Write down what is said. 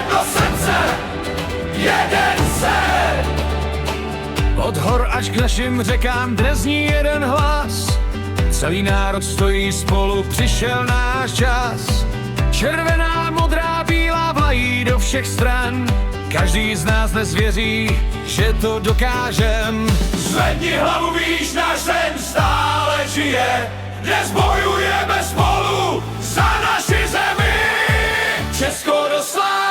jedno srdce, jeden sen. Od hor až k našim řekám dnes zní jeden hlas. Celý národ stojí spolu, přišel náš čas. Červená, modrá, bílá vlají do všech stran. Každý z nás dnes věří, že to dokážem. Zvedni hlavu, víš, náš sen stále žije. Dnes bojujeme spolu za naši zemi. Česko do slávy.